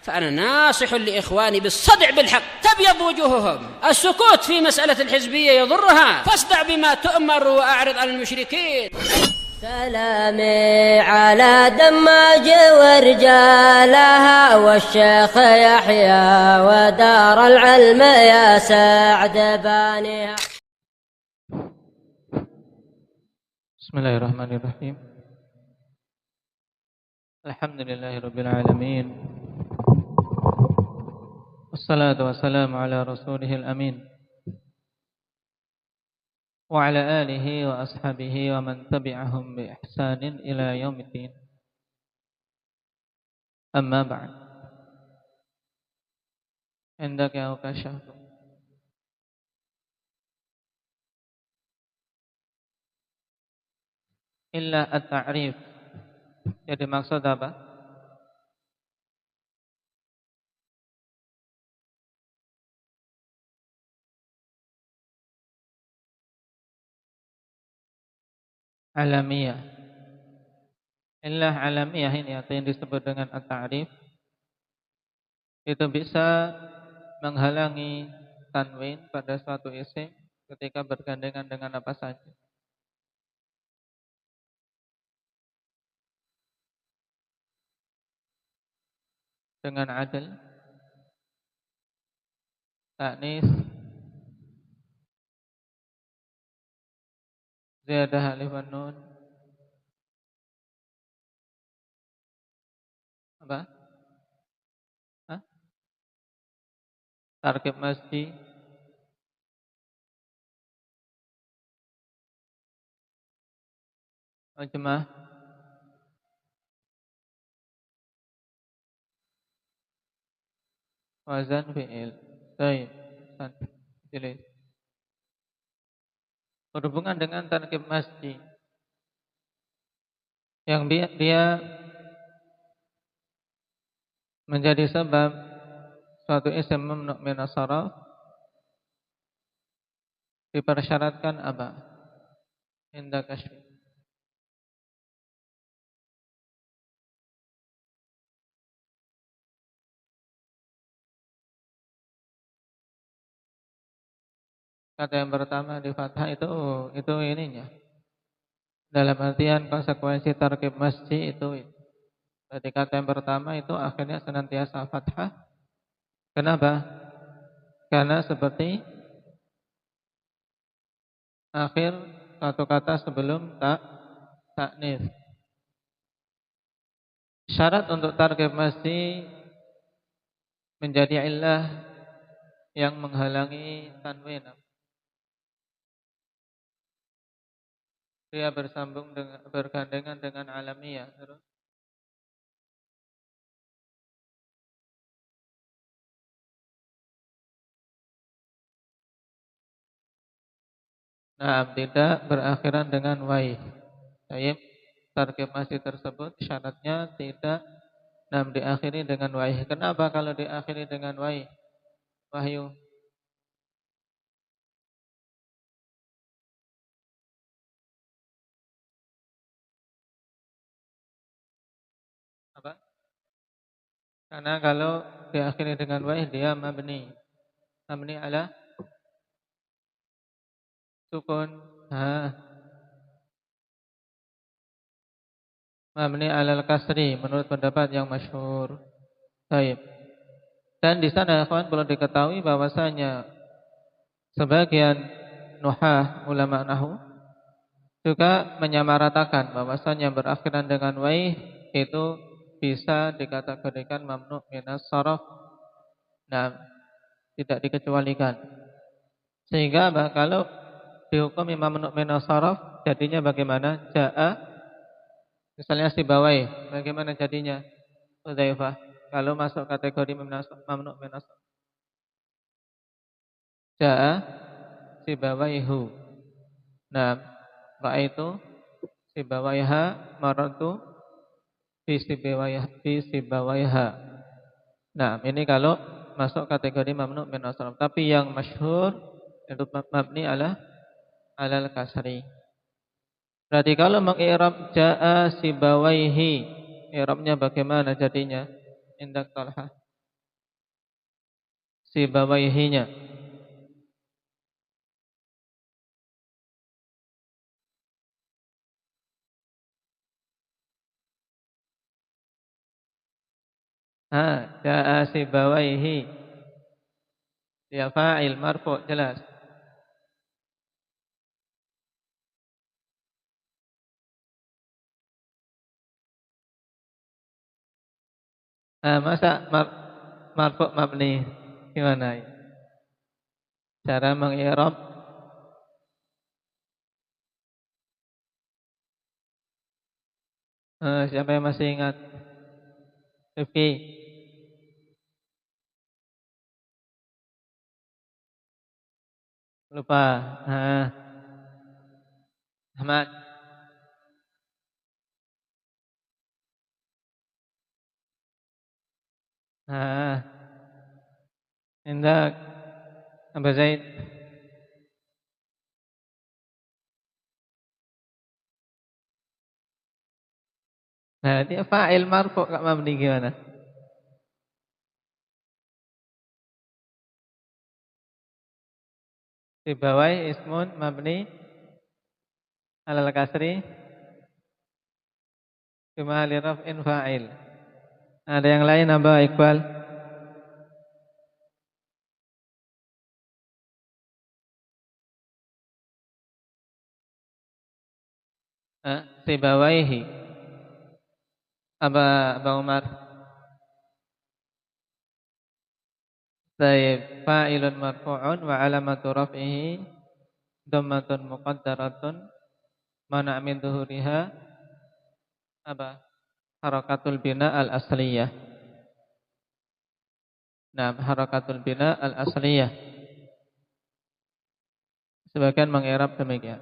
فأنا ناصح لإخواني بالصدع بالحق تبيض وجوههم. السكوت في مسألة الحزبية يضرها، فاصدع بما تؤمر وأعرض عن المشركين. سلامي على دماج ورجالها والشيخ يحيى ودار العلم يا سعد بانيها. بسم الله الرحمن الرحيم. الحمد لله رب العالمين، والصلاة والسلام على رسوله الأمين وعلى آله وأصحابه ومن تبعهم بإحسان إلى يوم الدين. أما بعد، عندك يا أكاشف إلا التعريف. Jadi maksud apa? Alamiah. Illah alamiah ini atau yang disebut dengan at-ta'rif itu bisa menghalangi tanwin pada suatu isim ketika bergandengan dengan apa saja. Dengan adil, ta'nis, ziyadah alif wan nun, apa? Hah? Tarkib masji, majmah, wazan fi'il. Baik, jelas. Berhubungan dengan tarkib masji yang dia menjadi sebab suatu isim mamnu' min as-sarf dipersyaratkan apa? Inda kasyfi. Kata yang pertama di fathah itu ininya. Dalam artian konsekuensi tarkib masji itu. Berarti kata yang pertama itu akhirnya senantiasa fathah. Kenapa? Karena seperti akhir satu kata sebelum ta'nits. Syarat untuk tarkib masji menjadi illah yang menghalangi tanwin. Dia bersambung dengan bergandengan dengan alamiah. Terus tidak berakhiran dengan waih. Baik, tarkib masji tersebut syaratnya tidak diakhiri dengan waih. Kenapa kalau diakhiri dengan waih? Wahyu. Apa? Karena kalau diakhiri dengan waih dia mabni ala sukun. Mabni ala al-kasri menurut pendapat yang masyhur. Baik. Dan di sana kawan perlu diketahui bahwasanya sebagian nuhah ulama nahwu juga menyamaratakan bahwasanya berakhiran dengan waih itu bisa dikategorikan mamnu' minas sarf. Tidak dikecualikan. Sehingga kalau dihukumi mamnu' minas sarf jadinya bagaimana? Ja'a misalnya sibawaih, bagaimana jadinya? Hudzaifah kalau masuk kategori mamnu' minas sarf. Ja'a sibawaihu. Ra'aitu sibawaiha, marartu fi sibawaiha. Ini kalau masuk kategori mamnu' min as-sarf. Tapi yang masyhur itu mabni ala al-kasri. Berarti kalau mengi'rab jaa sibawaihi, i'rabnya bagaimana jadinya? Indak Talha. Sibawaihinya. Jaa Sibawaihi. Ya fa'il marfu' jelas. Masa marfu' mabni gimana ya? Cara mengi'rab siapa yang masih ingat? Rifki. Lupa. Ahmad. Indak. Abu Zaid. Dia fa'il marfu' kak mabni gimana? Sibawai ismun mabni alal kasri fi mahalli raf'in fa'il. Ada yang lain apa Iqbal? Sibawaihi. Aba Umar. Tayyib, fa'ilun marfu'un wa alamatu raf'ihi dhammatun muqaddaratun mana' min dhuhuriha harakatul bina al-asliyah. Nah, harakatul bina al-asliyah. Sebagian mengi'rab demikian.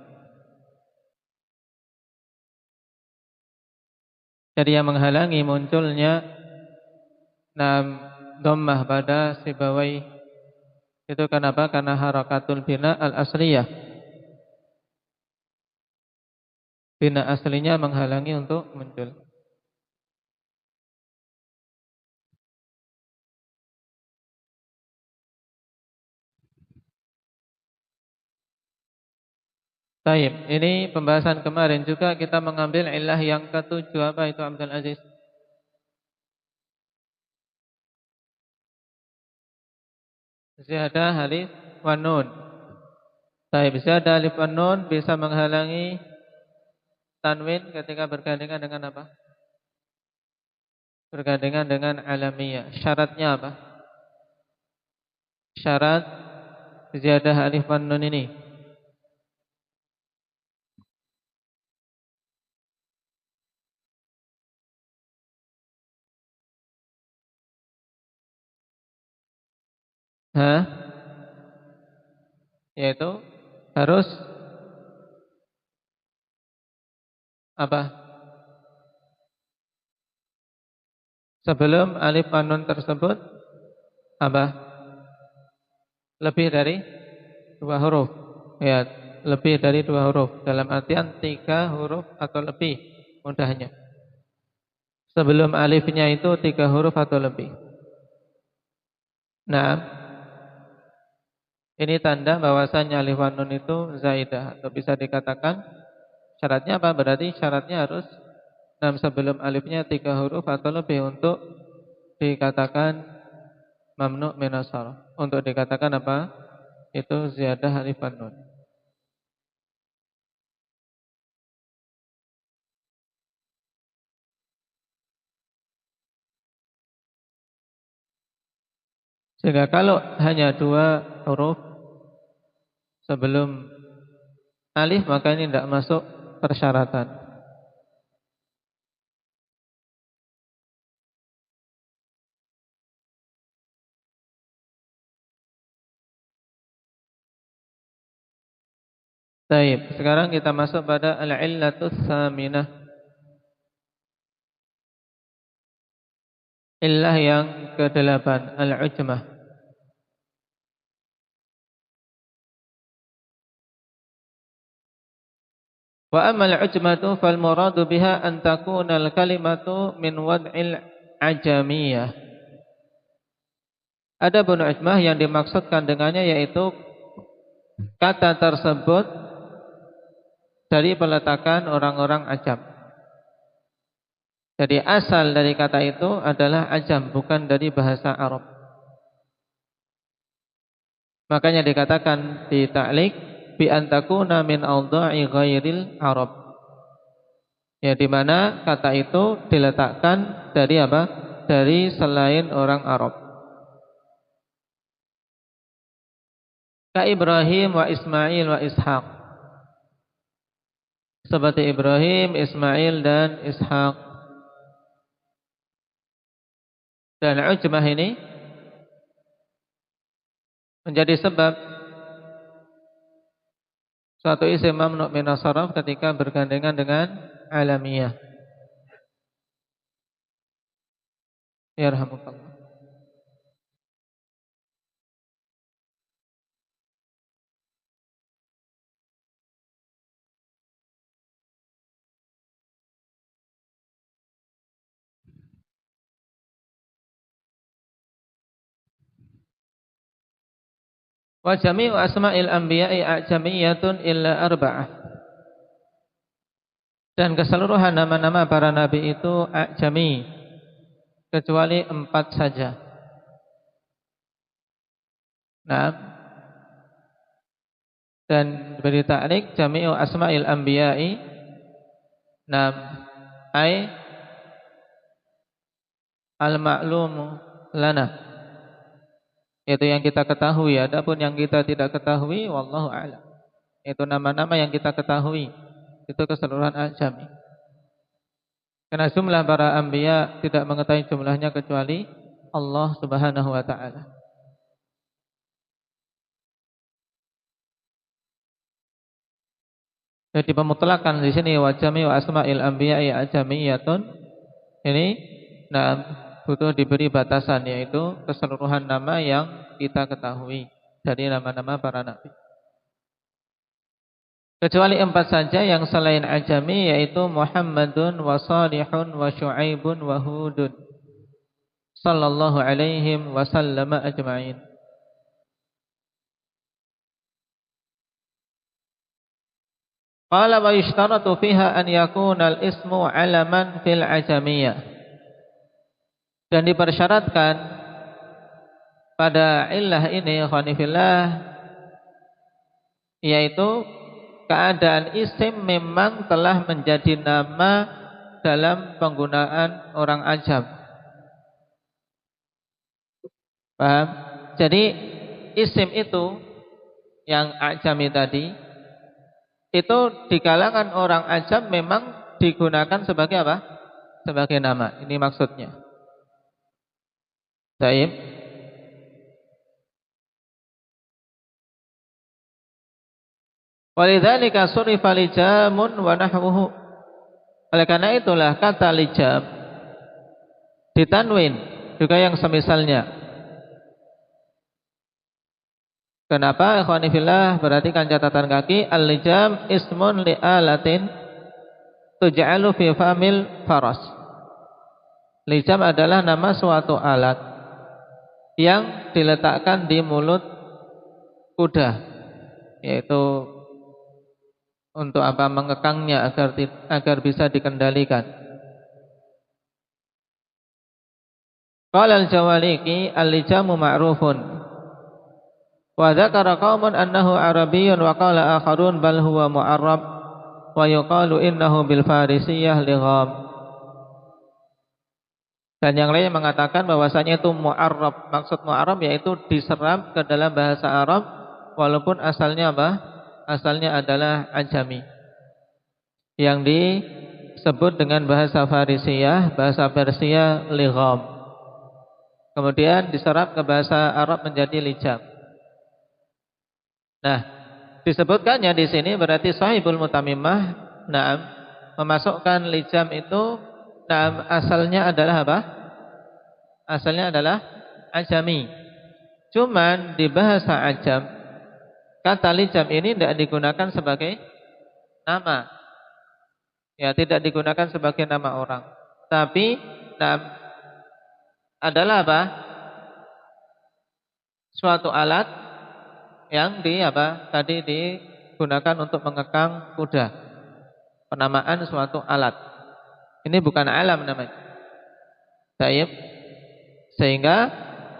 Jadi yang menghalangi munculnya dhammah pada Sibawai itu kenapa? Karena harakatul bina al-asliyah. Bina aslinya menghalangi untuk muncul. Baik, ini pembahasan kemarin juga kita mengambil ilah yang ketujuh. Apa itu Abdul Aziz? Ziyadah alif wa nun. Baik, ziyadah alif wa nun bisa menghalangi tanwin ketika bergandengan dengan apa? Bergandengan dengan alamiyah. Syaratnya apa? Syarat ziyadah alif wa nun ini yaitu harus apa? Sebelum alif wa nun tersebut apa? Lebih dari 2 huruf. Ya, lebih dari 2 huruf. Dalam artian 3 huruf atau lebih mudahnya. Sebelum alifnya itu 3 huruf atau lebih. Nah, ini tanda bahwasanya alif wa nun itu zaidah atau bisa dikatakan syaratnya apa? Berarti syaratnya harus sebelum alifnya 3 huruf atau lebih untuk dikatakan mamnu' minas sarf. Untuk dikatakan apa? Itu ziyadah alif wa nun. Sehingga kalau hanya 2 huruf sebelum alif maka ini tidak masuk persyaratan. Baik, sekarang kita masuk pada al-illatus tsaminah. Illah yang ke-8, al-ujmah. Wa amma al-ujmatu fal muradu biha an takuna al-kalimatu min wad'il ajamiyah. Adapun ujmah yang dimaksudkan dengannya yaitu kata tersebut dari peletakan orang-orang ajam. Jadi asal dari kata itu adalah ajam, bukan dari bahasa Arab. Makanya dikatakan di ta'liq bi antakuna min awda'i ghairil Arab. Ya, di mana kata itu diletakkan dari apa? Dari selain orang Arab. Ka Ibrahim wa Ismail wa Ishaq. Seperti Ibrahim, Ismail dan Ishaq. Dan ujmah ini menjadi sebab suatu isim mamnu' min as-sarf ketika bergandengan dengan alamiyah. Yarhamukallah. Wa jami'u asma'il anbiya'i a'jamiyatun illa arba'ah. Dan keseluruhan nama-nama para nabi itu a'jami, kecuali 4 saja. Nah, dan beri ta'liq jami'u asma'il anbiya'i nam ay al-ma'lumu lana. Itu yang kita ketahui. Adapun yang kita tidak ketahui, wallahu a'lam. Itu nama-nama yang kita ketahui. Itu keseluruhan ajami. Karena jumlah para anbiya tidak mengetahui jumlahnya kecuali Allah Subhanahu wa taala. Jadi pemutlakan di sini wa jami'u asma'il anbiya'i ajamiyatun. Ini butuh diberi batasan, yaitu keseluruhan nama yang kita ketahui dari nama-nama para nabi. Kecuali 4 saja yang selain ajami, yaitu Muhammadun wa Salihun wa Syu'aibun wa Hudun sallallahu alaihim wa sallama ajma'in. Qala wa yushtaratu fiha an yakuna al-ismu alaman fil ajamiyah. Dan dipersyaratkan pada illah ini khanifillah, yaitu keadaan isim memang telah menjadi nama dalam penggunaan orang ajam. Paham? Jadi isim itu yang ajami tadi itu di kalangan orang ajam memang digunakan sebagai apa? Sebagai nama. Ini maksudnya. Baik. Walidzalika surifa lijamun wa nahwuhu. Oleh karena itulah kata lijam ditanwin juga yang semisalnya. Kenapa? Ikhwani fillah, perhatikan catatan kaki. Al-lijam ismun li'alatin tuj'alu fi famil faras. Lijam adalah nama suatu alat yang diletakkan di mulut kuda, yaitu untuk apa? Mengekangnya agar bisa dikendalikan. Qala al-Jawaliki al-lijamu ma'rufun wa dzakara qaumun annahu arabiyyun wa qala akharun bal huwa mu'arrab wa yuqalu innahu bil farisiyah ligham. Dan yang lain mengatakan bahwasanya itu mu'arrab. Maksud mu'arrab yaitu diserap ke dalam bahasa Arab, walaupun asalnya apa? Asalnya adalah ajami, yang disebut dengan bahasa Farisiyah, bahasa Persia ligham. Kemudian diserap ke bahasa Arab menjadi lijam. Nah, disebutkannya di sini berarti Shahibul Mutammimah memasukkan lijam itu. Nah, asalnya adalah apa? Asalnya adalah ajami. Cuman di bahasa ajam, kata lijam ini tidak digunakan sebagai nama. Ya, tidak digunakan sebagai nama orang. Tapi adalah apa? suatu alat yang tadi digunakan untuk mengekang kuda. Penamaan suatu alat. Ini bukan alam namanya. Taib. Sehingga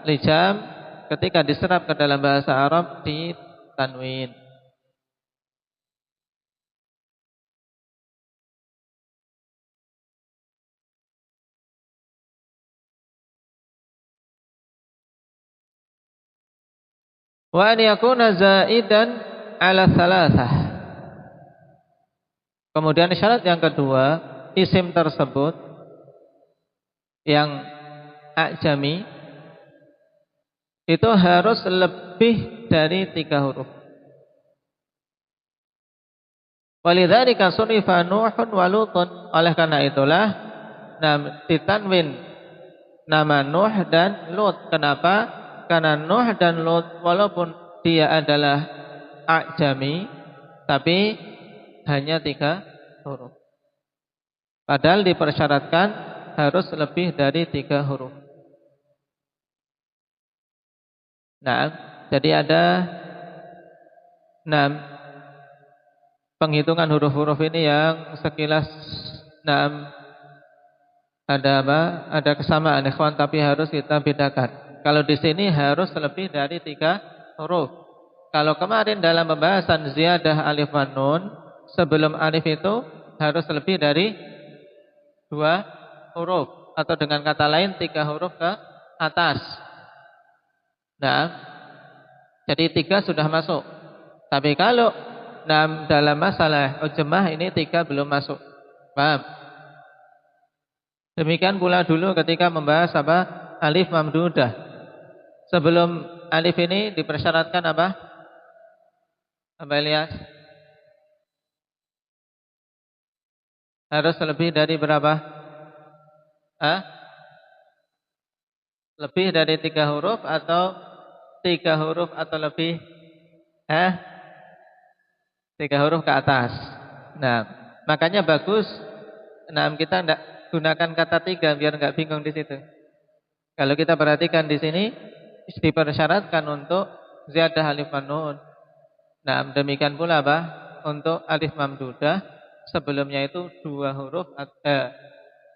lijam ketika diserap ke dalam bahasa Arab ditanwin. Wa an yakuna zaidan ala thalathah. Kemudian syarat yang kedua, isim tersebut yang a'jami itu harus lebih dari 3 huruf. Walidzalika sunifa Nuhun wa Lutun. Oleh karena itulah ditanwin nama Nuh dan Lut. Kenapa? Karena Nuh dan Lut walaupun dia adalah a'jami tapi hanya 3 huruf. Padahal dipersyaratkan harus lebih dari 3 huruf. Nah, jadi ada 6 penghitungan huruf-huruf ini yang sekilas ada kesamaan ikhwan, tapi harus kita bedakan. Kalau di sini harus lebih dari 3 huruf. Kalau kemarin dalam pembahasan ziyadah alif wan nun, sebelum alif itu harus lebih dari 2 huruf, atau dengan kata lain 3 huruf ke atas. Nah, jadi 3 sudah masuk. Tapi kalau dalam masalah ujmah ini 3 belum masuk. Paham? Demikian pula dulu ketika membahas alif mamdudah. Sebelum alif ini dipersyaratkan apa? Apa Ilyas? Harus lebih dari berapa? Lebih dari 3 huruf atau 3 huruf atau lebih? 3 huruf ke atas. Nah, makanya bagus. Kita tidak gunakan kata 3 biar nggak bingung di situ. Kalau kita perhatikan di sini dipersyaratkan untuk ziyadah alif wan nun. Nah, demikian pula untuk alif mamdudah. Sebelumnya itu 2 huruf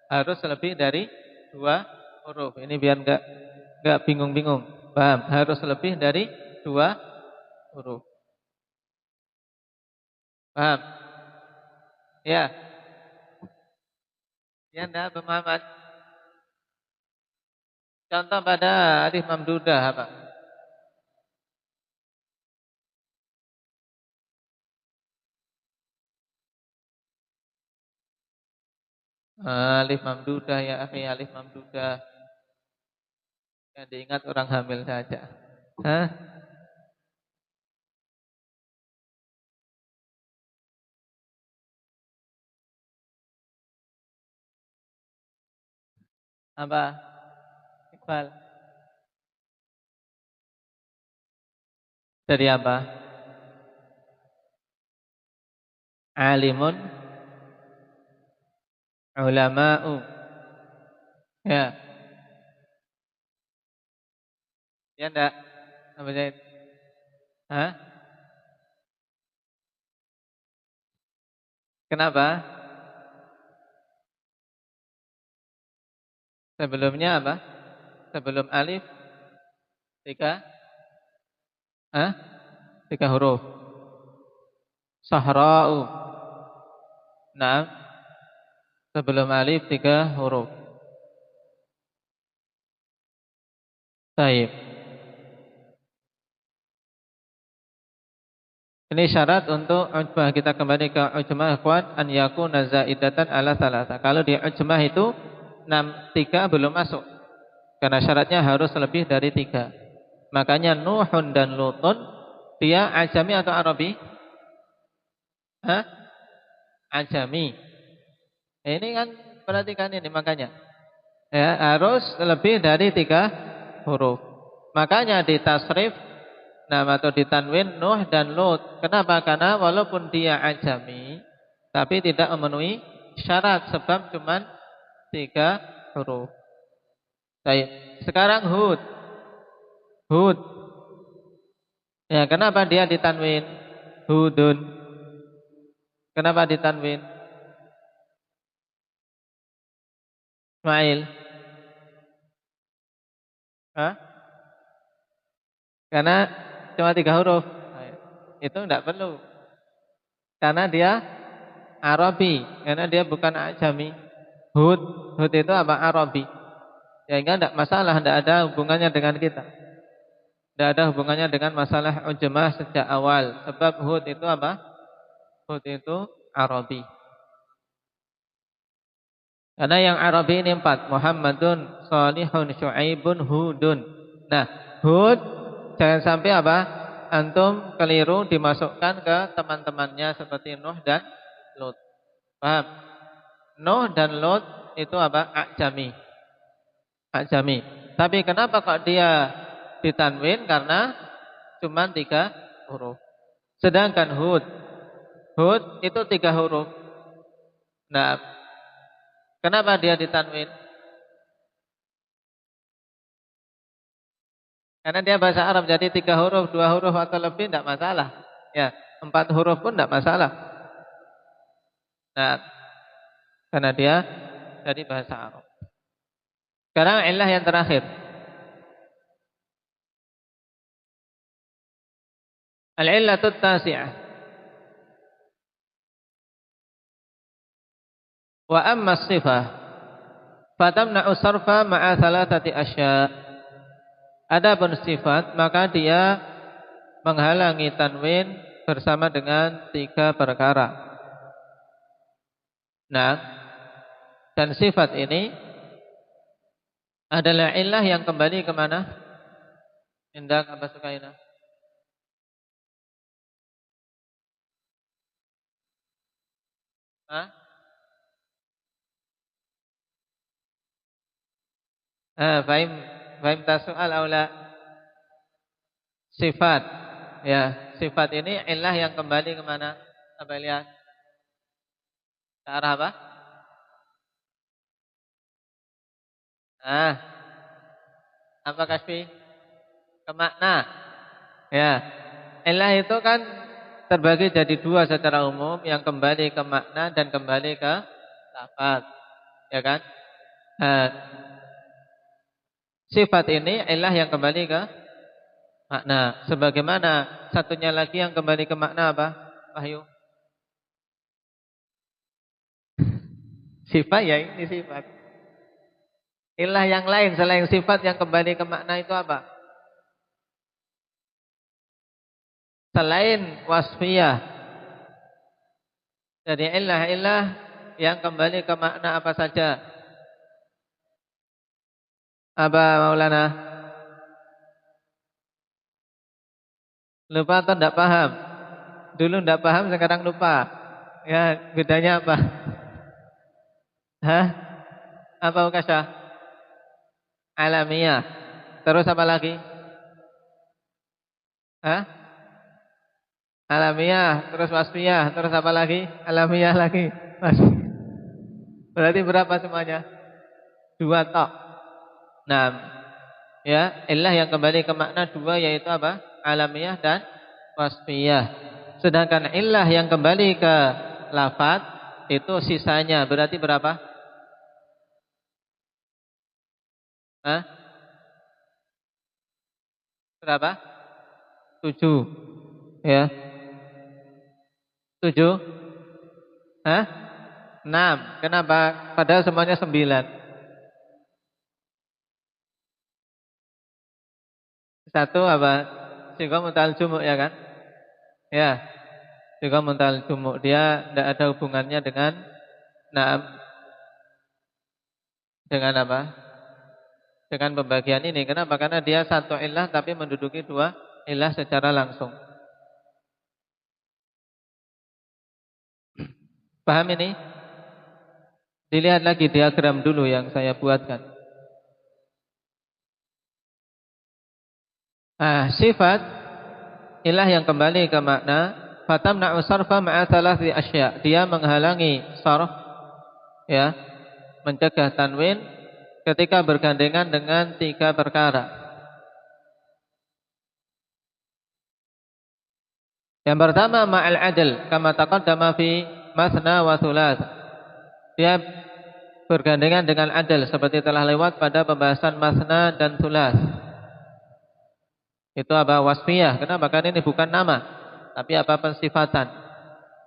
harus lebih dari 2 huruf. Ini biar enggak bingung-bingung. Paham? Harus lebih dari 2 huruf. Paham? Ya. Ya enggak, Muhammad. Contoh pada alif mamdudah apa? Alif mamdudah ya akhi, alif mamdudah. Yang diingat orang hamil saja. Apa? Iqbal. Dari apa? Alimun, ulama'u. Ya. Ya enggak? Apa Zaid? Kenapa? Sebelumnya apa? Sebelum alif 3 huruf. Sahra'u. Nah, sebelum alif 3 huruf. Baik. Ini syarat untuk ujmah. Kita kembali ke ujmah ikhwan, an yakuna zaidatan ala thalatha. Kalau di ujmah itu 3 belum masuk. Karena syaratnya harus lebih dari 3. Makanya Nuhun dan Lutun dia ajami atau Arabi? Ajami. Ini kan perhatikan ini makanya. Ya, harus lebih dari 3 huruf. Makanya di tasrif atau ditanwin Nuh dan Lut. Kenapa? Karena walaupun dia ajami tapi tidak memenuhi syarat sebab cuma 3 huruf. Baik. Sekarang Hud. Ya, kenapa dia ditanwin? Hudun. Kenapa ditanwin? Ismail. Hah? Karena cuma 3 huruf. Itu tidak perlu. Karena dia Arabi. Karena dia bukan Ajami. Hud. Hud itu apa? Arabi. Ya, enggak tidak masalah. Tidak ada hubungannya dengan kita. Tidak ada hubungannya dengan masalah ujmah sejak awal. Sebab Hud itu apa? Hud itu Arabi. Karena yang Arabi ini 4. Muhammadun, Salihun, Syu'aibun, Hudun. Nah, Hud jangan sampai apa? Antum keliru dimasukkan ke teman-temannya seperti Nuh dan Lut. Paham? Nuh dan Lut itu apa? Ajami. Ajami. Tapi kenapa kok dia ditanwin? Karena cuma 3 huruf. Sedangkan Hud itu 3 huruf. Nah, kenapa dia ditanwin? Karena dia bahasa Arab, jadi 3 huruf, 2 huruf atau lebih tidak masalah. Ya, 4 huruf pun tidak masalah. Nah, karena dia jadi bahasa Arab. Sekarang illah yang terakhir. Al-illatut tasi'ah. Wa amma as-sifah fatamna'u sarfa ma'a thalathati asya'. Adapun sifat maka dia menghalangi tanwin bersama dengan 3 perkara. Nah, dan sifat ini adalah illah yang kembali ke mana? Indah apa Sukaina? Hah? Fahim tasu'al aula. Sifat. Ya, sifat ini illah yang kembali ke mana? Apa lihat? Ke arah apa? Apa Kasfi? Ke makna. Ya. Illah itu kan terbagi jadi 2 secara umum, yang kembali ke makna dan kembali ke lafaz. Ya kan? Sifat ini illah yang kembali ke makna. Sebagaimana satunya lagi yang kembali ke makna apa? Wahyu. Sifat ya, ini sifat. Illah yang lain selain sifat yang kembali ke makna itu apa? Selain wasfiyah. Jadi illah yang kembali ke makna apa saja? Apa Maulana? Lupa atau tidak paham? Dulu tidak paham, sekarang lupa. Ya, bedanya apa? Hah? Apa Ukasha? Alamiah. Terus apa lagi? Hah? Alamiah, terus wasfiyah, terus apa lagi? Alamiah lagi. Berarti berapa semuanya? 2 tok. Nah, ya, illah yang kembali ke makna 2 yaitu apa? Alamiah dan wasfiyah. Sedangkan illah yang kembali ke lafaz itu sisanya berarti berapa? Hah? Berapa? 7. Ya. 7? Hah? 6. Kenapa? Padahal semuanya 9. 1 apa? Sigo muntal jumuk ya kan? Ya. Sigo muntal jumuk. Dia tidak ada hubungannya dengan dengan apa? Dengan pembagian ini. Kenapa? Karena dia 1 illah tapi menduduki 2 illah secara langsung. Paham ini? Dilihat lagi diagram dulu yang saya buatkan. Sifat illah yang kembali ke makna fatamna'u sarfa ma'a thalathi asya'. Dia menghalangi sarf, ya, mencegah tanwin ketika bergandengan dengan 3 perkara. Yang pertama ma'al adl kama taqaddama fi masna wa thulath. Dia bergandengan dengan adl seperti telah lewat pada pembahasan masna dan thulath. Itu apa? Wasfiyah. Kenapa? Karena ini bukan nama, tapi apa? Pensifatan.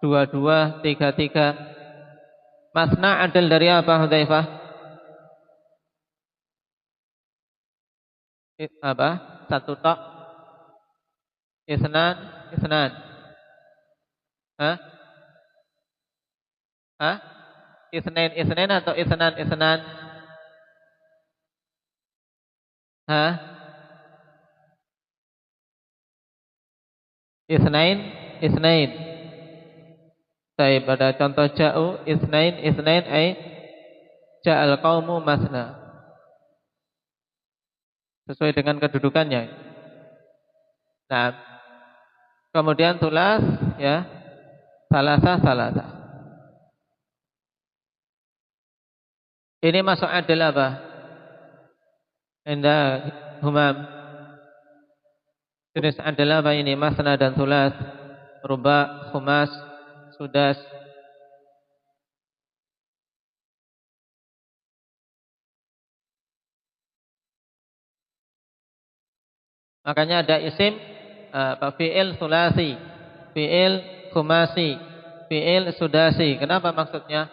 2, 2, 3, 3. Masna adl dari apa, Hudzaifah? Apa? 1 tok. Isnan, isnan. Hah? Hah? Isnain, isnain atau isnan, isnan? Hah? Isnain, isnain. Baik, pada contoh ja'u isnain, isnain ay ja'al qaumu masna. Sesuai dengan kedudukannya. Nah, kemudian tulas ya, salasa, salasa. Ini masuk adil apa? Indah Humam. Jenis adalah apa ini? Masna dan thulas, ruba, khumas, sudas. Makanya ada isim fi'il thulasi, fi'il khumasi, fi'il sudasi. Kenapa maksudnya?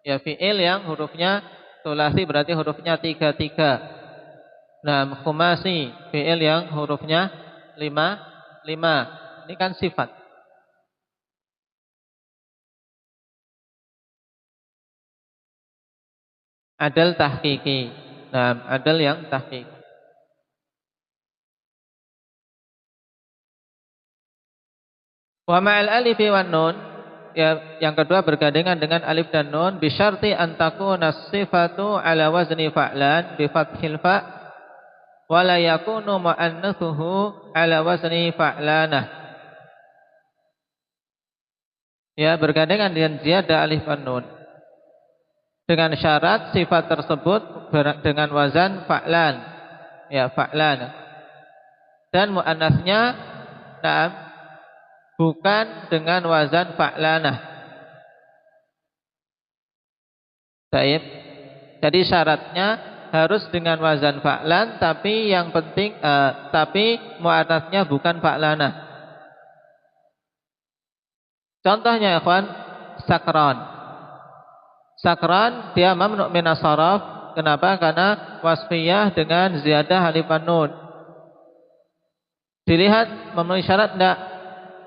Ya fi'il yang hurufnya thulasi berarti hurufnya 3, 3. Nah, khumasi fi'il yang hurufnya 5, 5. Ini kan sifat. Adal tahqiqi. Nah, adal yang tahqiq. Wa ma'al alifi wan nun, ya, yang kedua bergandengan dengan alif dan nun bi syarti an takuna sifatu ala wazni fa'lan bi fathil fa' wa la yakunu mu'annatsuhu ala wazni fa'lanah. Ya, bergandengan dengan ziyadah alif dan nun. Dengan syarat sifat tersebut dengan wazan fa'lan. Ya, fa'lan. Dan muannasnya bukan dengan wazan fa'lanah. Baik. Jadi syaratnya harus dengan wazan fa'lan, tapi yang penting tapi muannasnya bukan fa'lanah. Contohnya ikhwan, sakran. Sakran dia mamnu' min as-sarf. Kenapa? Karena wasfiyah dengan ziyadah alif dan nun. Dilihat memenuhi syarat enggak?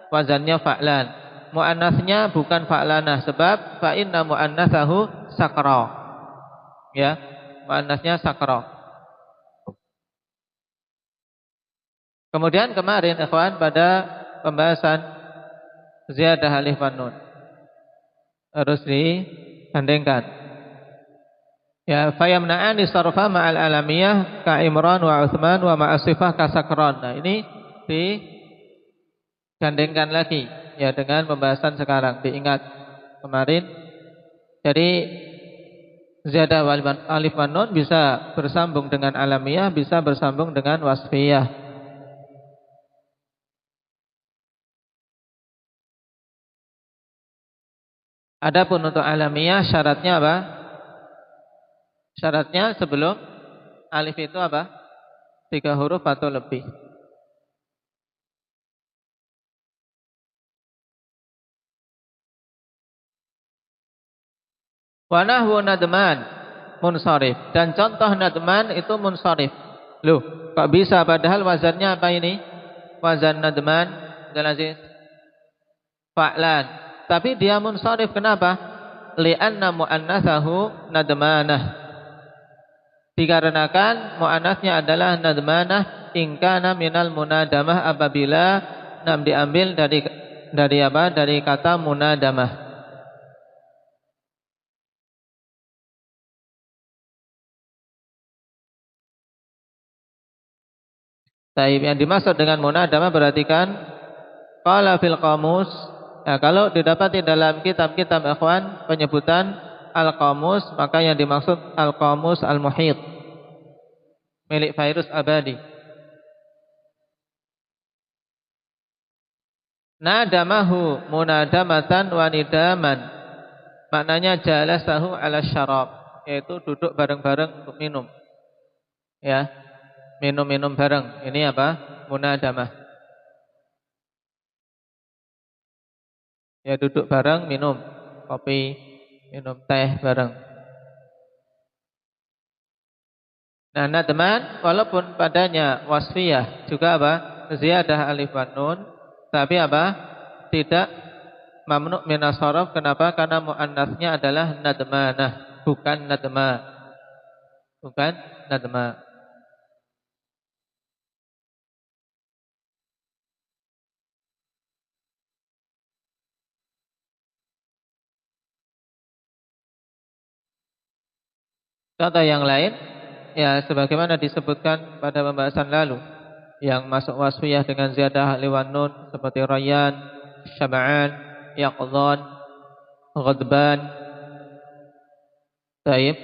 Wazannya fa'lan. Muannasnya bukan fa'lanah sebab fa inna muannatsahu sakra. Ya, muannasnya sakra. Kemudian kemarin ikhwan pada pembahasan ziyadah alif dan nun harus digandengkan. Ya, fayamna'ani sarfa ma'al alamiyah ka Imran wa Utsman wa ma'asifah ka sakran. Nah, ini digandengkan lagi ya dengan pembahasan sekarang. Diingat kemarin. Jadi ziyadah alif dan nun bisa bersambung dengan alamiyah, bisa bersambung dengan wasfiyah. Adapun untuk alamiyah syaratnya apa? Syaratnya sebelum alif itu apa? 3 huruf atau lebih. Wa nahwu nadman munsharif, dan contoh nadman itu munsharif. Loh, kok bisa padahal wazannya apa ini? Wazan nadman Aziz fa'lan. Tapi dia munsharif, kenapa? Li'anna muannatsahu nadmanah. Dikarenakan muannasnya adalah nadmanah in kana minal munadamah, apabila diambil dari apa? Dari kata munadamah. Taib, yang dimaksud dengan munadamah berarti kan qala fil qamus. Nah, kalau didapati dalam kitab-kitab ikhwan penyebutan al-qamus, maka yang dimaksud al-qamus al-muhit milik Fairuz Abadi. Nadamahu munadamatan wa nidaman. Maknanya jalasahu ala syarab, yaitu duduk bareng-bareng untuk minum. Ya, minum-minum bareng. Ini apa? Munadamah. Ya, duduk bareng minum kopi, minum teh bareng. Nah, nadman walaupun padanya wasfiyah juga apa? Ziyadah alif wan nun, tapi apa? Tidak mamnu' minas sarf. Kenapa? Karena muannatsnya adalah nadmanah, bukan nadma. Bukan nadma. Contoh yang lain, ya sebagaimana disebutkan pada pembahasan lalu, yang masuk wasfiyah dengan ziyadah alif wan nun seperti rayyan, syab'an, yaqdhan, ghadban. Baik.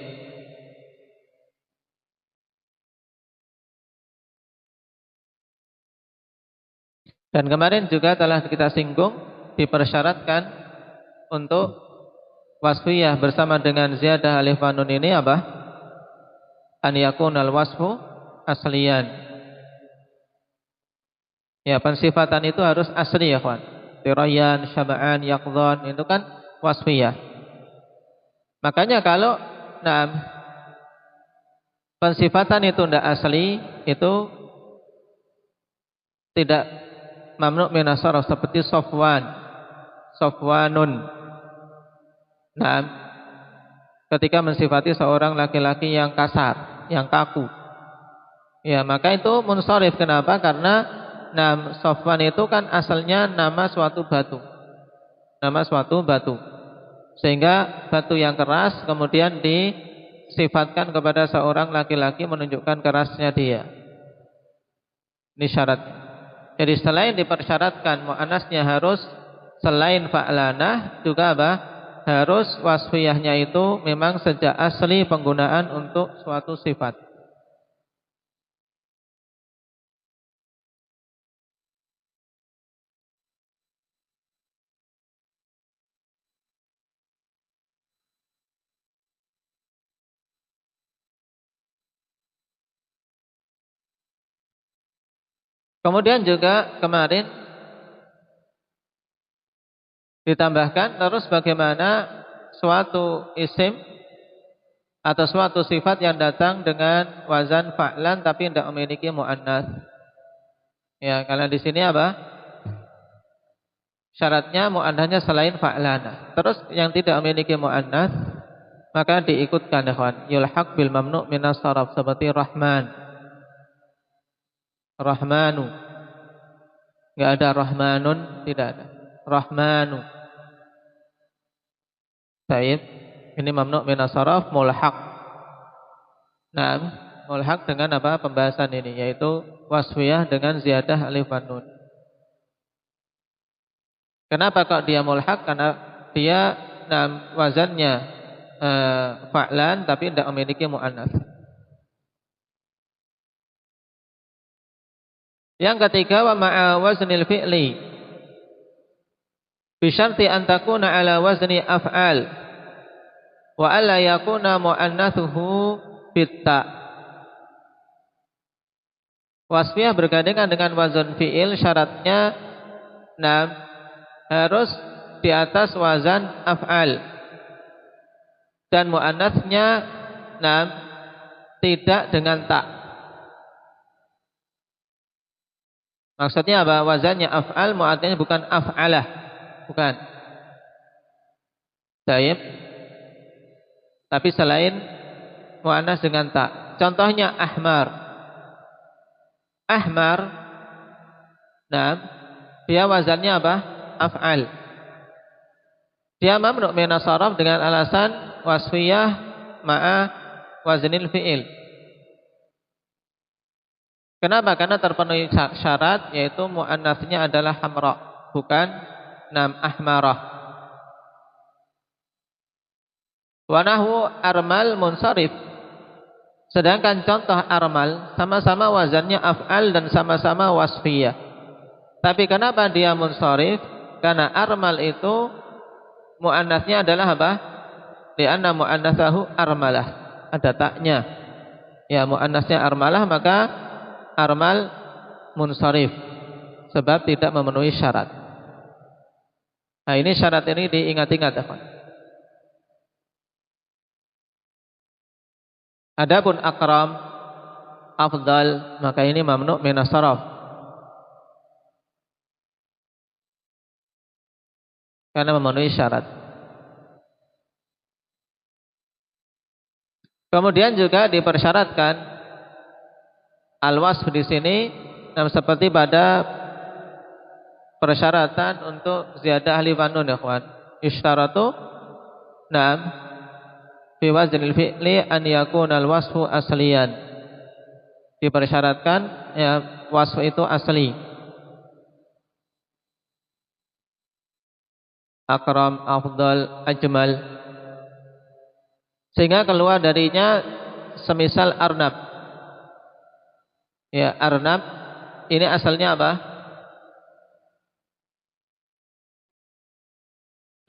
Dan kemarin juga telah kita singgung, dipersyaratkan untuk wasfiyah bersama dengan ziyadah alif wan nun ini apa? An yakunal wasfu asliyan. Ya, pensifatan itu harus asli ya kawan. Rayyan, syab'an, yaqdhan, itu kan wasfiyah. Makanya kalau pensifatan itu tidak asli, itu tidak mamnu' minas sarf, seperti Sofwan, Sofwanun. Ketika mensifati seorang laki-laki yang kasar, yang kaku, ya maka itu munsharif. Kenapa? Karena Sofwan itu kan asalnya nama suatu batu, nama suatu batu, sehingga batu yang keras kemudian disifatkan kepada seorang laki-laki menunjukkan kerasnya dia. Ini syaratnya. Jadi selain dipersyaratkan muannasnya harus selain fa'lanah, juga apa? Harus wasfiyahnya itu memang sejak asli penggunaan untuk suatu sifat. Kemudian juga kemarin ditambahkan terus bagaimana suatu isim atau suatu sifat yang datang dengan wazan fa'lan tapi tidak memiliki muannats. Ya, karena di sini apa? Syaratnya muannasnya selain fa'lana. Terus yang tidak memiliki muannats maka diikutkan ikhwan, yulhaq bil mamnu' minas sarf, seperti Rahman, Rahmanu. Enggak ada Rahmanun, tidak ada. Rahmanu. Baik, ini mamnu' minas sarf mulhaq. Nah, mulhaq dengan apa pembahasan ini, yaitu wasfiyah dengan ziyadah alif wan nun. Kenapa kok dia mulhaq? Karena dia wazannya fa'lan tapi tidak memiliki muannats. Yang ketiga, wa ma'a waznil fi'li bi syarti an takuna ala wazni af'al wa alla yakuna muannatsuhu bitta. Wasfiyah bergandengan dengan wazan fi'il, syaratnya harus di atas wazan af'al dan muannatsnya tidak dengan ta. Maksudnya apa? Wazannya af'al, muannasnya bukan af'alah, bukan. Baik. Tapi selain muannas dengan ta. Contohnya ahmar. Ahmar, dia wazannya apa? Af'al. Dia mamnu' minas sarf dengan alasan wasfiyah ma'a waznil fi'il. Kenapa? Karena terpenuhi syarat, yaitu muannasnya adalah hamra, bukan ahmarah. Wa nahwu armal munsharif. Sedangkan contoh armal sama-sama wazannya af'al dan sama-sama wasfiyah. Tapi kenapa dia munsharif? Karena armal itu muannasnya adalah apa? Li'anna muannatsahu armalah. Ada taknya. Ya, muannasnya armalah, maka armal munsharif. Sebab tidak memenuhi syarat. Nah, ini syarat ini diingat-ingat, ya. Adapun akram, afdal, maka ini mamnu' minas saraf. Karena memenuhi syarat. Kemudian juga dipersyaratkan al-wasf di sini seperti pada persyaratan untuk ziyadah alif wan nun, ya kawan. Yustaratu na'am fi waznil fi'li an yakuna al-wasfu asliyan. Dipersyaratkan ya wasf itu asli. Akram, afdal, ajmal, sehingga keluar darinya semisal arnab. Ya, arnab ini asalnya apa?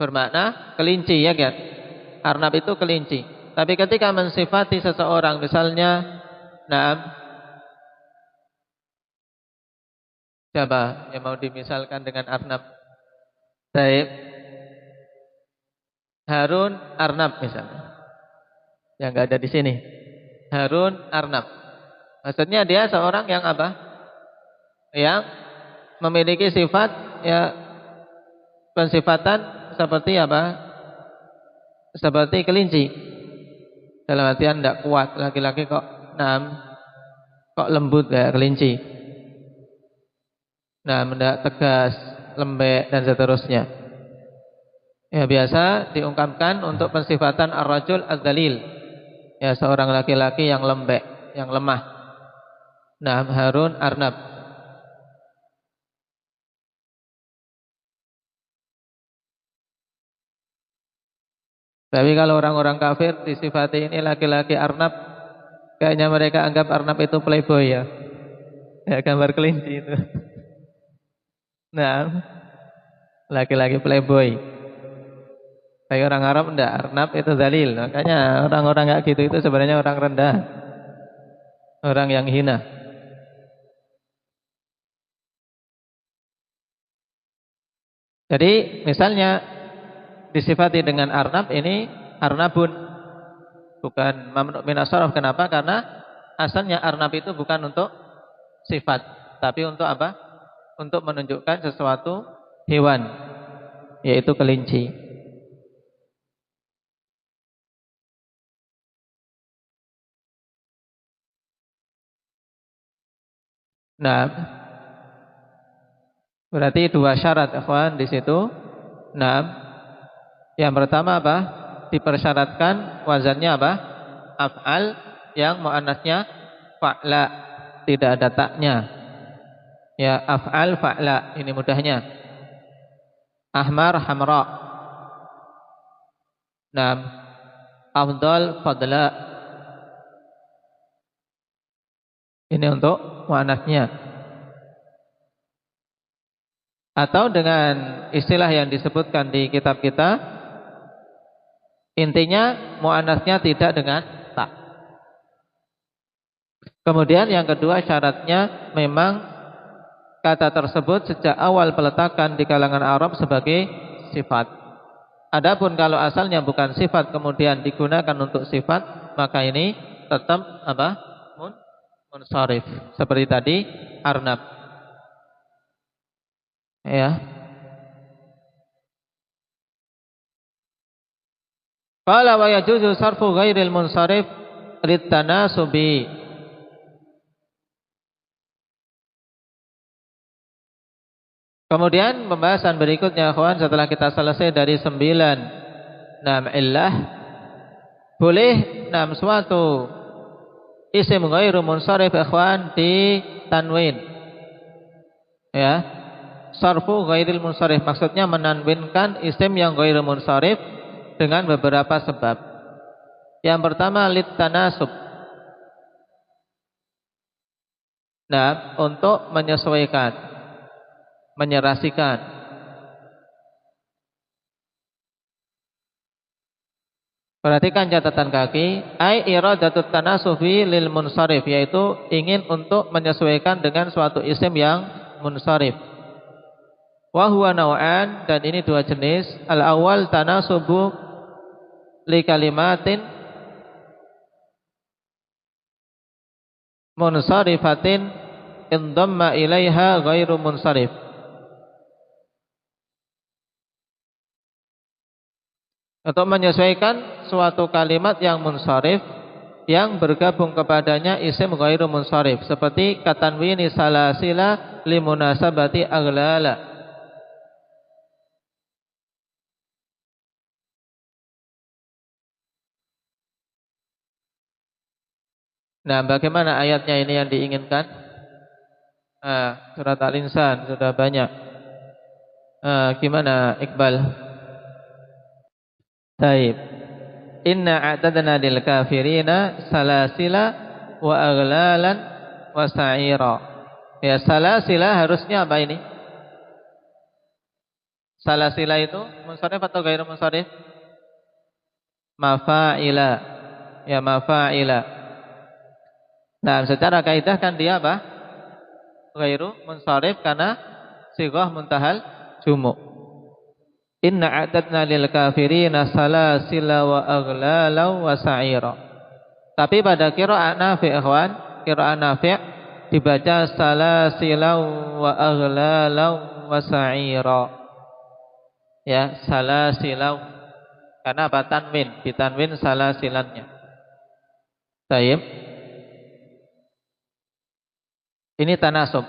Bermakna kelinci, ya kan? Arnab itu kelinci. Tapi ketika mensifati seseorang, misalnya na'am, siapa yang mau dimisalkan dengan arnab? Baik, Harun Arnab misalnya, yang nggak ada di sini. Harun Arnab, maksudnya dia seorang yang apa? Yang memiliki sifat, ya, pensifatan seperti apa? Seperti kelinci. Dalam artian tidak kuat, laki-laki kok kok lembut kayak kelinci. Nah, tidak tegas, lembek dan seterusnya. Ya, biasa diungkapkan untuk pensifatan ar-rajul az-zalil. Ya, seorang laki-laki yang lembek, yang lemah. Nah, Harun Arnab. Tapi kalau orang-orang kafir disifati ini laki-laki Arnab, kayaknya mereka anggap Arnab itu playboy, ya. Ya, gambar kelinci itu. Nah, laki-laki playboy. Tapi orang Arab enggak, Arnab itu zalil. Makanya orang-orang kayak gitu itu sebenarnya orang rendah, orang yang hina. Jadi misalnya disifati dengan Arnab, ini Arnabun, bukan mamnu' minas sarf. Kenapa? Karena asalnya Arnab itu bukan untuk sifat, tapi untuk apa? Untuk menunjukkan sesuatu hewan, yaitu kelinci. Nah, berarti dua syarat, ikhwan, di situ. Nah, yang pertama apa? Dipersyaratkan wazannya apa? Af'al yang muannasnya fa'la, tidak ada taknya. Ya, af'al fa'la, ini mudahnya. Ahmar hamra. Nah, afdal fadla. Ini untuk muannasnya. Atau dengan istilah yang disebutkan di kitab kita, intinya muannasnya tidak dengan tak. Kemudian yang kedua syaratnya memang kata tersebut sejak awal peletakan di kalangan Arab sebagai sifat. Adapun kalau asalnya bukan sifat kemudian digunakan untuk sifat, maka ini tetap apa? Munsharif. Seperti tadi Arnab. Ya. Qala wa yajuzu sarfu ghairil munsharif litanasubi. Kemudian pembahasan berikutnya, kawan, setelah kita selesai dari 9 illah, boleh suatu isim ghairu munsharif, ikhwan, di tanwin. Ya. Sarfu ghairil munsharif maksudnya menanwinkan isim yang ghairu munsharif dengan beberapa sebab. Yang pertama lit tanasub. Nah, untuk menyesuaikan. menyerasikan. Perhatikan catatan kaki, ai iradatut tanasufi lil munsharif, yaitu ingin untuk menyesuaikan dengan suatu isim yang munsharif. Wa huwa naw'an, dan ini dua jenis. Al awal tanasubu li kalimatin munsarifatin indamma ilaiha ghairu munsharif. Untuk menyesuaikan suatu kalimat yang munsharif yang bergabung kepadanya isim ghairu munsharif, seperti katanwini salasila limunasabati aghlala. Nah, bagaimana ayatnya ini yang diinginkan? Surat Al-Insan sudah banyak. Gimana Iqbal? Taib. Inna a'tadna lil kafirina salasila wa aghlalan wa sa'ira. Ya, salasila harusnya apa ini? Salasila itu munsharif atau ghairu munsharif? Mafa'ila. Ya, mafa'ila. Nah, secara kaidah kan dia apa? Ghairu munsharif karena sighah muntahal jumu'. Inna a'tadna lil kafirina salasila wa aghlala wa sa'ira. Tapi pada qiraat Nafi', ikhwan, qiraat Nafi' dibaca salasila wa aghlala wa sa'ira. Ya, salasila. Karena apa? Tanwin, ditanwin salasilannya. Baik. Ini tanasub.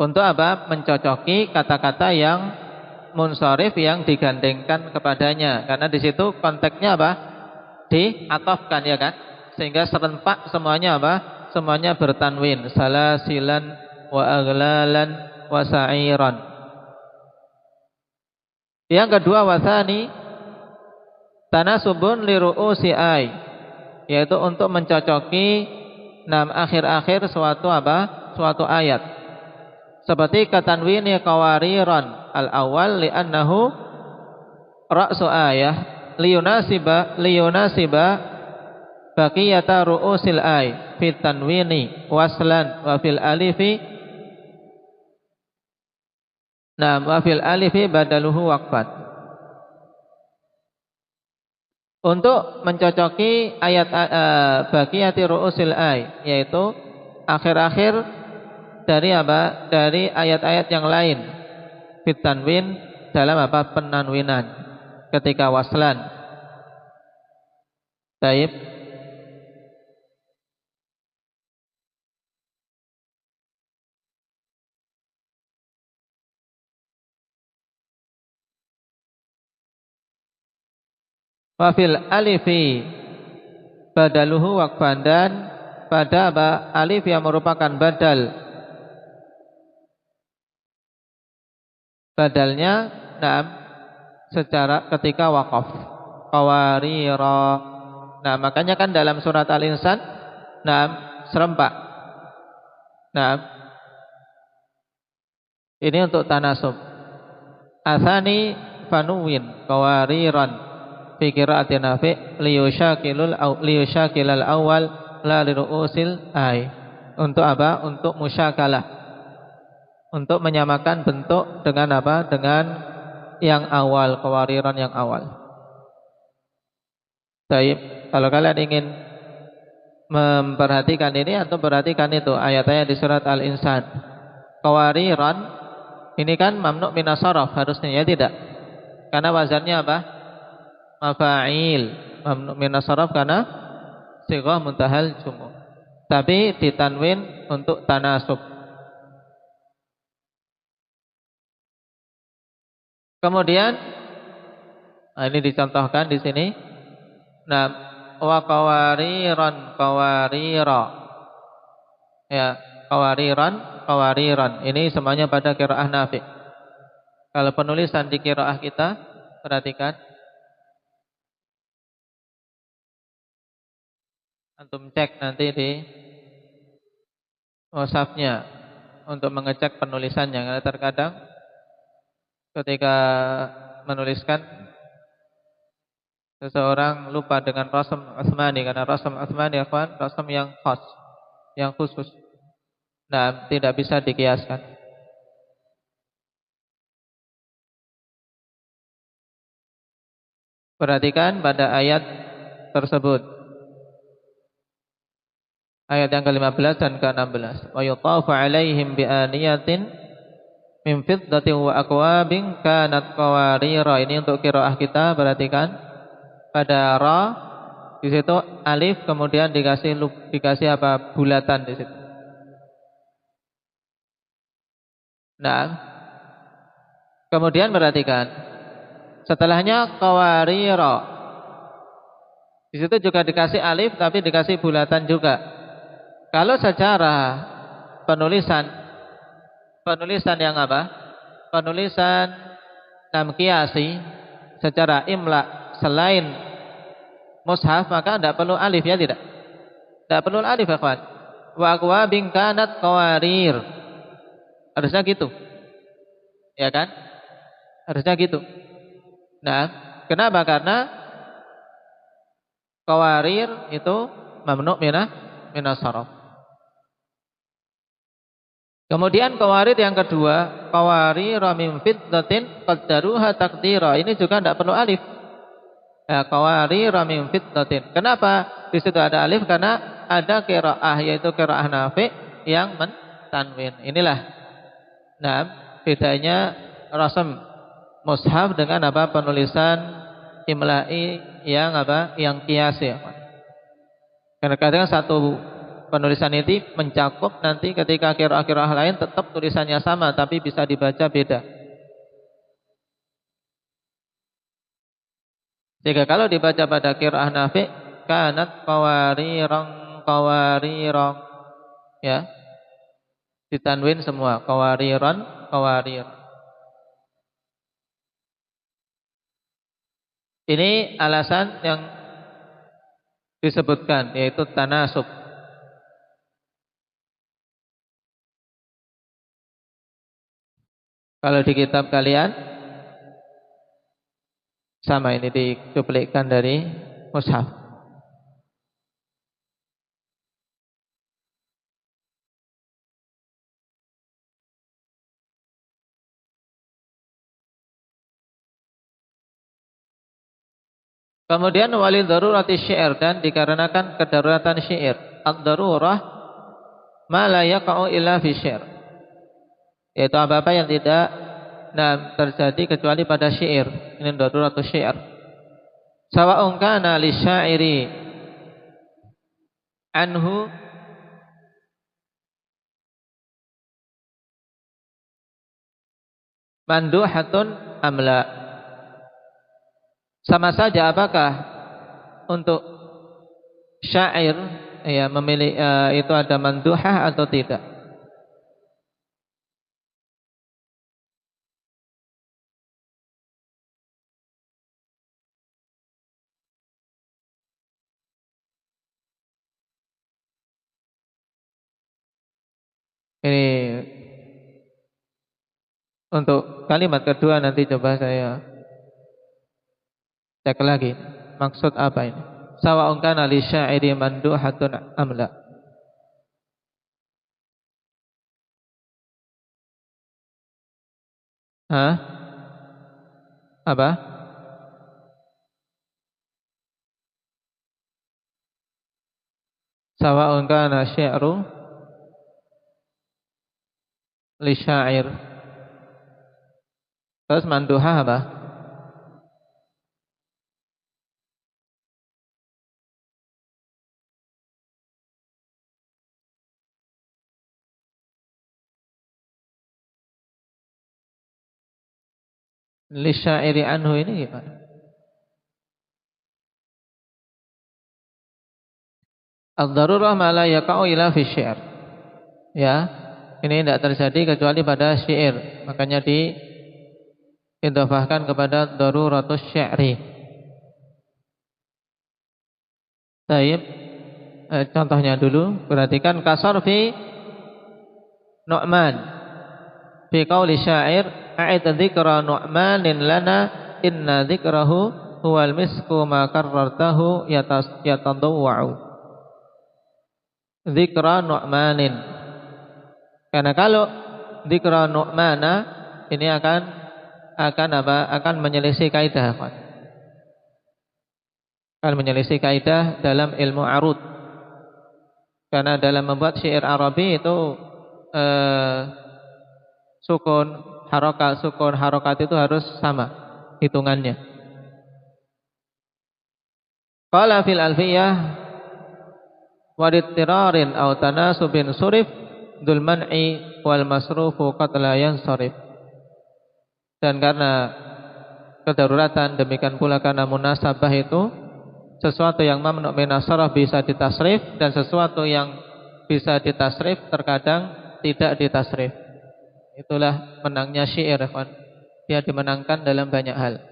Untuk apa? Mencocoki kata-kata yang munsharif yang digandengkan kepadanya, karena di situ konteksnya apa? Diatofkan, ya kan? Sehingga serentak semuanya apa? Semuanya bertanwin, salasilan wa aghlalan wa sa'iran. Yang kedua, wasani tanasubun li ru'usi ay, yaitu untuk mencocoki akhir-akhir suatu apa? Suatu ayat. Seperti katanwini qawariran al-awwal li'annahu ra'su ayah liyunasiba baqiyata ru'usil ay fi tanwini waslan wa fil alifi wa fil alifi badaluhu waqfan. Untuk mencocoki ayat baqiyati ru'usil ay, yaitu akhir-akhir dari apa? Dari ayat-ayat yang lain. Fit tanwin, dalam apa? Penanwinan ketika waslan. Baik. Wa fil alifi badaluhu waqfan, dan pada apa? Alif yang merupakan badalnya secara ketika waqaf. Qawarira. Nah, makanya kan dalam surat Al-Insan serempak. Ini untuk tanasub. Athani fanuwin qawariran fi qira'ati Nafi' liyushakilal awal la liru'usil ay. Untuk apa? Untuk musyakalah. Untuk menyamakan bentuk dengan apa? Dengan yang awal, qawariran yang awal. Baik, kalau kalian ingin memperhatikan ini atau perhatikan itu ayat-ayat di surat Al-Insan. Qawariran ini kan mamnu' minas sharaf harusnya, ya tidak? Karena wazannya apa? Mafa'il. Mamnu' minas sharaf karena sighah muntahal jumu'. Tapi ditanwin untuk tanasub. Kemudian ini dicontohkan di sini. Wa qawariran qawarira. Ya, qawariran. Ini semuanya pada qiraah Nafi'. Kalau penulisan di qiraah kita, perhatikan. Antum cek nanti di mushafnya. untuk mengecek penulisannya. Karena terkadang ketika menuliskan seseorang lupa dengan rasam Utsmani, karena rasam Utsmani ikhwan rasam yang khas, yang khusus. Nah, tidak bisa dikiaskan. Perhatikan pada ayat tersebut. Ayat yang ke-15 dan ke-16. Wa yutafu 'alaihim bi aniyatin min fiddatin wa akwabin kanat qawarira. Ini untuk qiraah kita, perhatikan. Pada ra di situ alif kemudian dikasih apa? Bulatan di situ. Nah, kemudian perhatikan. Setelahnya qawarira. Di situ juga dikasih alif tapi dikasih bulatan juga. Kalau secara penulisan yang apa? Penulisan tamkiasi secara imla selain mushaf maka tidak perlu alif, ya tidak? Tidak perlu alif ya kawan. Wa aqwabin kanat qawarir. Harusnya gitu. Ya kan? Harusnya gitu. Nah, kenapa? Karena qawarir itu mamnu' minas sarf. Kemudian qawarir yang kedua, qawarir min fiddatin qaddaruha taqdira. Ini juga tidak perlu alif. Ya, qawarir min fiddatin. Kenapa di situ ada alif? Karena ada qiraah, yaitu qiraah Nafi' yang mentanwin. Inilah. Nah, bedanya rasam mushaf dengan apa? Penulisan imla'i yang apa? Yang qiyasi. Karena kadang satu penulisan ini mencakup nanti ketika qiraah lain tetap tulisannya sama tapi bisa dibaca beda. Jika kalau dibaca pada qiraah Nafi' kanat qawariran, ya. Ditanwin semua, qawariran, qawarir. Ini alasan yang disebutkan, yaitu tanasub. Kalau di kitab kalian sama, ini dicuplikkan dari mushaf. Kemudian walid darurati syair, dan dikarenakan kedaruratan syair. Ad-darurah ma la yaqa'u illa fi syair. Yaitu apa-apa yang tidak terjadi kecuali pada syair. Ini daruratu syair. Sawa'un kana li syairi anhu manduhatun amla. Sama saja apakah untuk syair ya memilih itu ada manduhah atau tidak. Ini untuk kalimat kedua nanti coba saya cek lagi maksud apa ini. Sawa'un kana li syairi manduhatun amla. Hah? Apa? Sawa'un kana syi'ru li syair. Terus manduhah apa? Li syairi anhu ini gimana? Ad-darurah ma la yaqa'u illa fi syair. Ya, ini tidak terjadi kecuali pada syair. Makanya diidhafahkan kepada daruratus syairi. Baik, contohnya dulu, perhatikan kasar fi Nu'man fi qauli syair a'id dzikra Nu'manin lana inna dzikrahu huwal misku ma karrartahu yatadawwa'u. Dzikra Nu'manin, karena kalau dzikra Nu'mana ini akan menyelisih kaidah, akan menyelisih kaidah dalam ilmu arud. Karena dalam membuat syair Arabi itu sukun harokat itu harus sama hitungannya. Qala fil alfiyah wadittirarin aw tanasubin surif dzul man'i wal masrufu qad la yansarif. Dan karena kedaruratan, demikian pula karena munasabah itu sesuatu yang mamnu' minas sarf bisa ditasrif dan sesuatu yang bisa ditasrif terkadang tidak ditasrif. Itulah menangnya syair, ikhwan. Dia dimenangkan dalam banyak hal.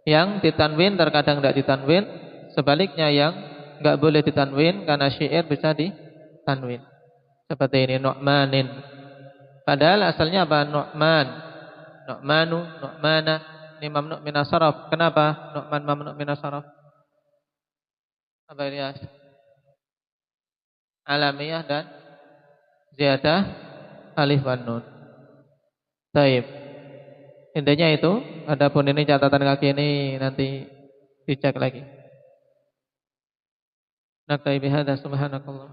Yang ditanwin terkadang tidak ditanwin, sebaliknya yang enggak boleh ditanwin karena syair bisa ditanwin. Seperti ini Nu'manin. Padahal asalnya apa? Nu'man. Nu'manu, Nu'mana. Ini mamnu' minas sarf. Kenapa Nu'man mamnu' minas sarf? Apa ini? Alamiyah dan ziyadah alif wan nun. Baik. Intinya itu. Adapun ini catatan kaki ini nanti dicek lagi. Naktai bihadza subhanakallah.